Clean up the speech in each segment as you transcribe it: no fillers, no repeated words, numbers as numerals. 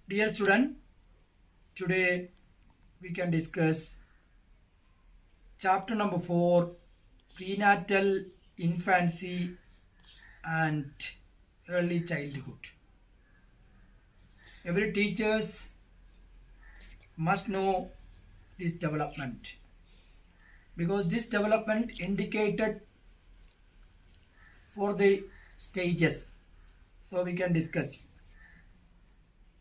Dear student, today we can discuss chapter number 4, prenatal infancy and early childhood. Every teachers must know this development because this development indicated for the stages. So we can discuss.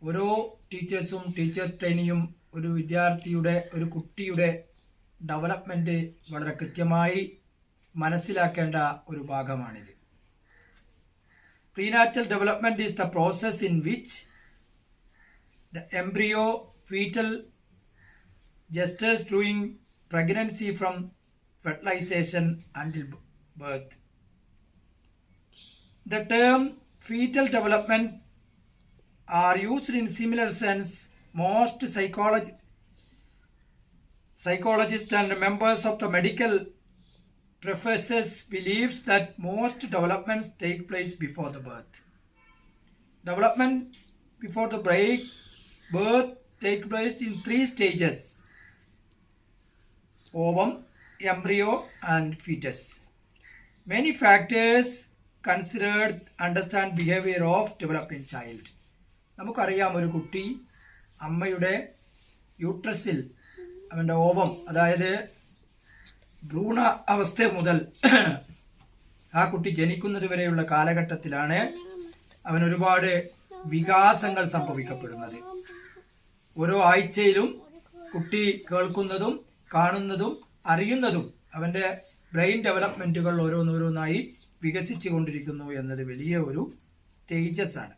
ഓരോ ടീച്ചേഴ്സും teachers ട്രെയിനിയും ഒരു വിദ്യാർത്ഥിയുടെ ഒരു കുട്ടിയുടെ development വളരെ കൃത്യമായി മനസ്സിലാക്കേണ്ട ഒരു ഭാഗമാണിത്. Prenatal development is the process in which the embryo fetal gestures during pregnancy from fertilization until birth. The term fetal development are used in similar sense. Most psychologists and members of the medical professions believes that most developments take place before the birth. Development before the birth take place in 3 stages: ovum, embryo and fetus. Many factors considered understand behavior of developing child. നമുക്കറിയാം, ഒരു കുട്ടി അമ്മയുടെ യൂട്രസിൽ അവൻ്റെ ovum, അതായത് ഭ്രൂണ അവസ്ഥ മുതൽ ആ കുട്ടി ജനിക്കുന്നത് വരെയുള്ള കാലഘട്ടത്തിലാണ് അവൻ ഒരുപാട് വികാസങ്ങൾ സംഭവിക്കപ്പെടുന്നത്. ഓരോ ആഴ്ചയിലും കുട്ടി കേൾക്കുന്നതും കാണുന്നതും അറിയുന്നതും അവൻ്റെ ബ്രെയിൻ ഡെവലപ്മെൻറ്റുകൾ ഓരോന്നോരോന്നായി വികസിച്ചു കൊണ്ടിരിക്കുന്നു എന്നത് വലിയ ഒരു സ്റ്റേജസ് ആണ്.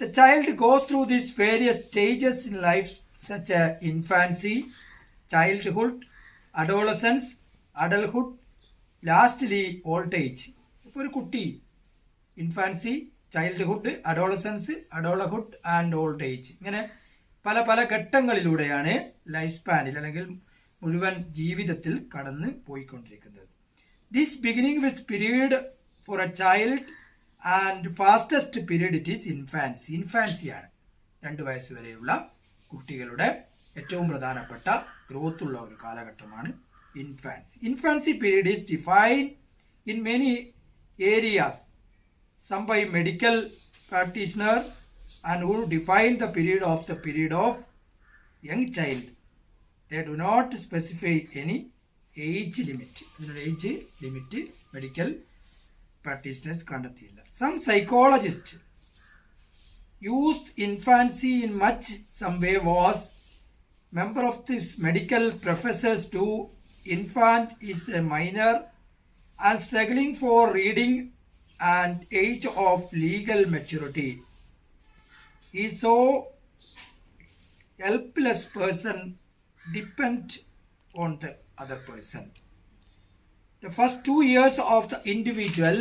The child goes through these various stages in life such as infancy, childhood, adolescence, adulthood, lastly old age. ഇപ്പോൾ ഒരു കുട്ടി infancy, childhood, adolescence, adulthood and old age, ഇങ്ങനെ പല പല ഘട്ടങ്ങളിലൂടെയാണ് ലൈഫ് സ്പാനിൽ അല്ലെങ്കിൽ മുഴുവൻ ജീവിതത്തിൽ കടന്ന് പോയിക്കൊണ്ടിരിക്കുന്നത്. This beginning with period for a child and fastest period it is infancy. ഇൻഫാൻസിയാണ് 2 വയസ്സ് വരെയുള്ള കുട്ടികളുടെ ഏറ്റവും പ്രധാനപ്പെട്ട ഗ്രോത്ത് ഉള്ള ഒരു കാലഘട്ടമാണ് infancy. Infancy period is defined in many areas, some by medical practitioner and who define the period of young child. They do not specify any age limit. ഇതിനൊരു age limit medical practitioners കണ്ടെത്തിയില്ല. Some psychologists used infancy in much some way was member of this medical professors to infant is a minor and struggling for reading and age of legal maturity. Is so helpless person depend on the other person. The first 2 years of the individual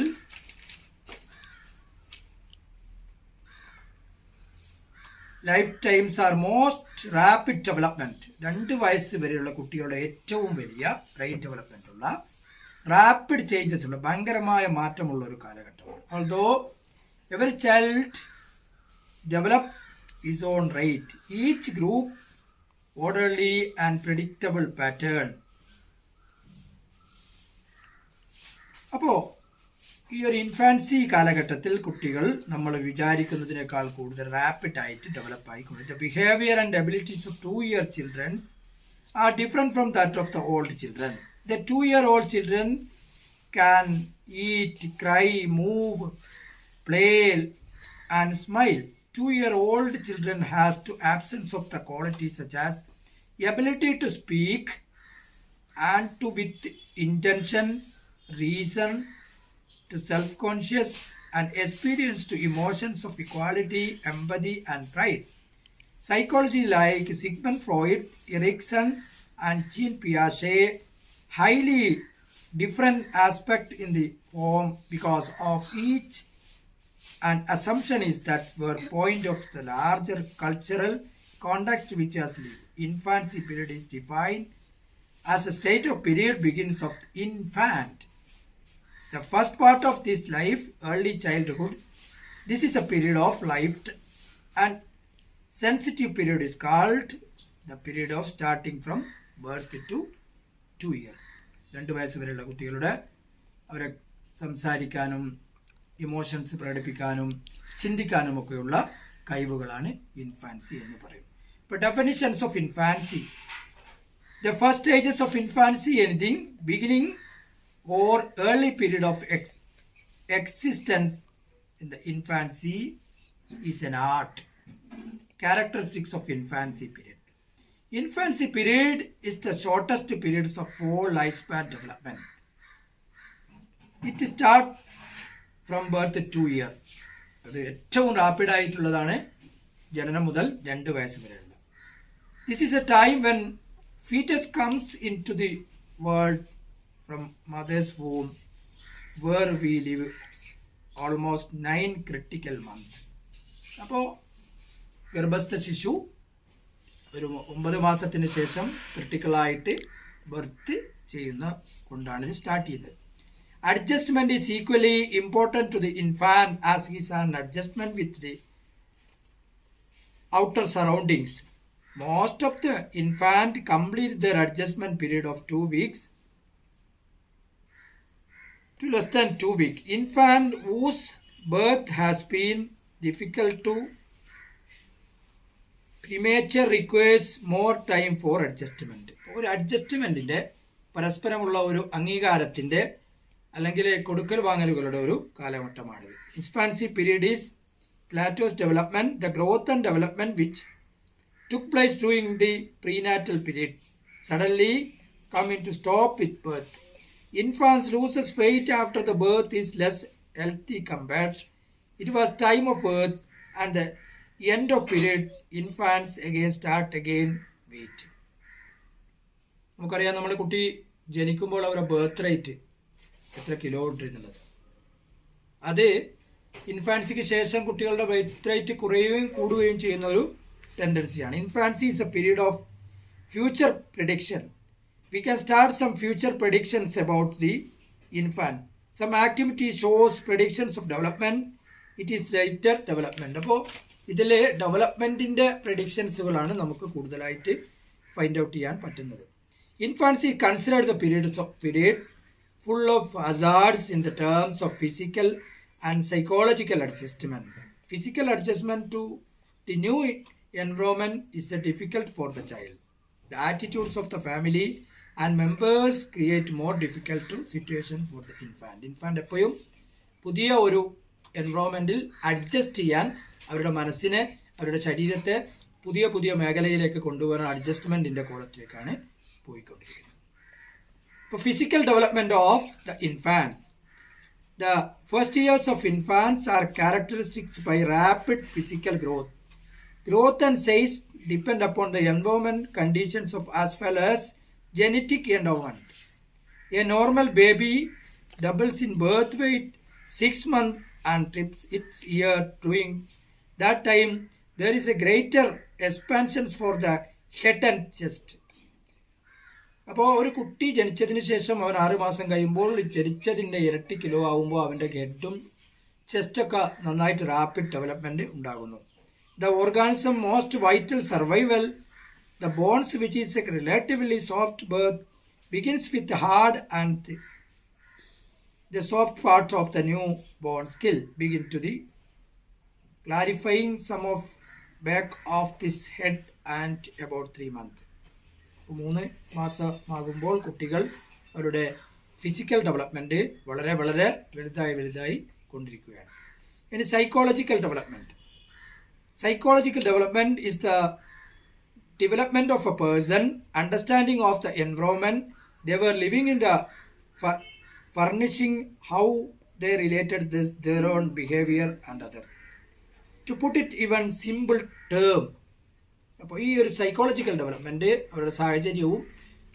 lifetimes are most rapid development. 2 വയസ്സ് വരെയുള്ള കുട്ടികളുടെ ഏറ്റവും വലിയ brain development ഉള്ള rapid changes ഉള്ള ഭയങ്കരമായ മാറ്റമുള്ള ഒരു കാലഘട്ടമാണ്. Although every child develop his own rate, each group orderly and predictable pattern. അപ്പോൾ ഈ ഒരു ഇൻഫാൻസി കാലഘട്ടത്തിൽ കുട്ടികൾ നമ്മൾ വിചാരിക്കുന്നതിനേക്കാൾ കൂടുതൽ റാപ്പിഡായിട്ട് ഡെവലപ്പ് ആയിക്കൊണ്ടിരിക്കും. The behaviour and abilities of 2-year childrens are different from that of the old children. The 2-year-old children can eat, cry, move, play and smile. 2-year-old children has to absence of the qualities such as ability to speak and to with intention, reason, to self-conscious and experience to emotions of equality, empathy and pride. Psychology like Sigmund Freud, Erikson and Jean Piaget highly different aspect in the form because of each, and assumption is that were point of the larger cultural context which has lived. Infancy period is defined as a state of period begins of infant. The first part of this life, early childhood, this is a period of life and Sensitive period is called the period of starting from birth to 2 years. 2 വയസ്സ് വരെയുള്ള കുട്ടികളുടെ അവരെ സംസാരിക്കാനും emotions പ്രകടിപ്പിക്കാനും ചിന്തിക്കാനും ഒക്കെയുള്ള കഴിവുകളാണ് infancy എന്ന് പറയും. ഇപ്പോൾ definitions of infancy. The first stages of infancy, anything beginning or early period of existence in the infancy is an art. Characteristics of infancy period. Infancy period is the shortest period of all lifespan development. It starts from birth 2 years. അത് ഏറ്റവും rapid ആയിട്ടുള്ളതാണ് ജനനം മുതൽ 2 വയസ്സ് വരെയുള്ള. This is a time when fetus comes into the world from mother's womb, where we live almost 9 critical months. അപ്പോൾ ഗർഭസ്ഥ ശിശു ഒരു 9 മാസത്തിന് ശേഷം ക്രിട്ടിക്കലായിട്ട് ബർത്ത് ചെയ്യുന്ന കൊണ്ടാണ് ഇത് സ്റ്റാർട്ട് ചെയ്തത്. Adjustment is equally important to the infant as is an adjustment with the outer surroundings. Most of the infant complete their adjustment period of 2 weeks to less than 2 weeks. Infant whose birth has been difficult to premature requires more time for adjustment. ഒരു അഡ്ജസ്റ്റ്മെൻറ്റിൻ്റെ പരസ്പരമുള്ള ഒരു അംഗീകാരത്തിൻ്റെ അല്ലെങ്കിൽ കൊടുക്കൽ വാങ്ങലുകളുടെ ഒരു കാലഘട്ടമാണിത്. Infancy period is plateau's development, the growth and development which took place during the prenatal period suddenly come into stop with birth. Infants loses weight after the birth is less healthy compared. It was time of birth and the end of period. Infants again start again weight. നമുക്കറിയാം നമ്മുടെ കുട്ടി ജനിക്കുമ്പോൾ അവരുടെ birth rate എത്ര kilo ഉണ്ട് എന്നുള്ളത്. അത് ഇൻഫാൻസിക്ക് ശേഷം കുട്ടികളുടെ ബർത്ത് റേറ്റ് കുറയുകയും കൂടുകയും ചെയ്യുന്ന ഒരു ടെൻഡൻസിയാണ്. Infancy is a period of future prediction. We can start some future predictions about the infant. Some activity shows predictions of development. It is later development. അപ്പോൾ ഇതിൽ ഡെവലപ്മെൻറ്റിൻ്റെ പ്രഡിക്ഷൻസുകളാണ് നമുക്ക് കൂടുതലായിട്ട് ഫൈൻഡ് ഔട്ട് ചെയ്യാൻ പറ്റുന്നത്. Infancy considered the period full of hazards in the terms of physical and psychological adjustment. Physical adjustment to the new environment is difficult for the child. The attitudes of the family and members create more difficult situation for the infant. Infant എപ്പോഴും പുതിയ ഒരു എൻവറോൺമെൻറ്റിൽ adjust ചെയ്യാൻ അവരുടെ മനസ്സിനെ അവരുടെ ശരീരത്തെ പുതിയ പുതിയ മേഖലയിലേക്ക് കൊണ്ടുപോകാൻ അഡ്ജസ്റ്റ്മെൻറ്റിൻ്റെ കോളത്തിലേക്കാണ് പോയിക്കൊണ്ടിരിക്കുന്നത്. ഇപ്പോൾ physical development of the infants. The first years of infants are characterized by rapid physical growth. Growth and size depend upon the environment conditions of as well as genetic endowment. A normal baby doubles in birth weight 6 months and trips its year. During that time, there is a greater expansion for the head and chest. അപ്പോൾ ഒരു കുട്ടി ജനിച്ചതിന് ശേഷം അവൻ 6 മാസം കഴിയുമ്പോൾ ജനിച്ചതിൻ്റെ ഇരട്ടി kilo ആകുമ്പോൾ അവൻ്റെ ഹെഡും ചെസ്റ്റൊക്കെ നന്നായിട്ട് റാപ്പിഡ് ഡെവലപ്മെൻറ്റ് ഉണ്ടാകുന്നു. The organism most vital survival, the bones which is a relatively soft birth begins with hard and the soft part of the new born skill begin to the clarifying some of back of this head and about 3 months. 3 മാസമാകുമ്പോൾ കുട്ടികൾ അവരുടെ physical development വളരെ വളരെ വലുതായി കൊണ്ടിരിക്കുകയാണ്. ഇനി psychological development. Psychological development is the development of a person understanding of the environment they were living in, the furnishing how they related this their own behavior and others. To put it even simple term, അപ്പോൾ ഈ ഒരു psychological development അവരുടെ സാഹചര്യവും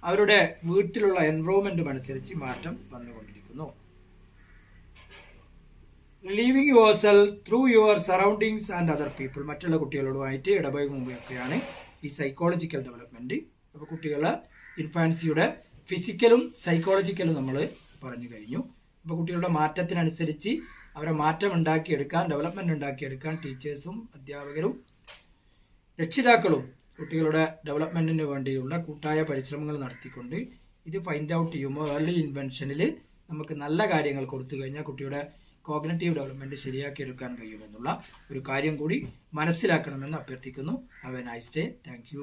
അവരുടെ വീട്ടിലുള്ള എൻവയോൺമെൻറ്റും അനുസരിച്ച് മാറ്റം വന്നുകൊണ്ടിരിക്കുന്നു. Living yourself through your surroundings and other people. മറ്റുള്ള കുട്ടികളോടുമായിട്ട് ഇടപഴകുമ്പോഴൊക്കെയാണ് ഈ സൈക്കോളജിക്കൽ ഡെവലപ്മെൻറ്റ്. അപ്പോൾ കുട്ടികളെ ഇൻഫാൻസിയുടെ ഫിസിക്കലും സൈക്കോളജിക്കലും നമ്മൾ പറഞ്ഞു കഴിഞ്ഞു. അപ്പോൾ കുട്ടികളുടെ മാറ്റത്തിനനുസരിച്ച് അവരെ മാറ്റം ഉണ്ടാക്കിയെടുക്കാൻ, ഡെവലപ്മെൻറ്റ് ഉണ്ടാക്കിയെടുക്കാൻ ടീച്ചേഴ്സും അധ്യാപകരും രക്ഷിതാക്കളും കുട്ടികളുടെ ഡെവലപ്മെൻറ്റിന് വേണ്ടിയുള്ള കൂട്ടായ പരിശ്രമങ്ങൾ നടത്തിക്കൊണ്ട് ഇത് ഫൈൻഡ് ഔട്ട് ചെയ്യുമ്പോൾ ഏർലി ഇൻവെൻഷനിൽ നമുക്ക് നല്ല കാര്യങ്ങൾ കൊടുത്തു കഴിഞ്ഞാൽ കുട്ടിയുടെ കോഗ്നിറ്റീവ് ഡെവലപ്മെൻറ്റ് ശരിയാക്കി എടുക്കാൻ കഴിയുമെന്നുള്ള ഒരു കാര്യം കൂടി മനസ്സിലാക്കണമെന്ന് അഭ്യർത്ഥിക്കുന്നു. Have A nice day. Thank you.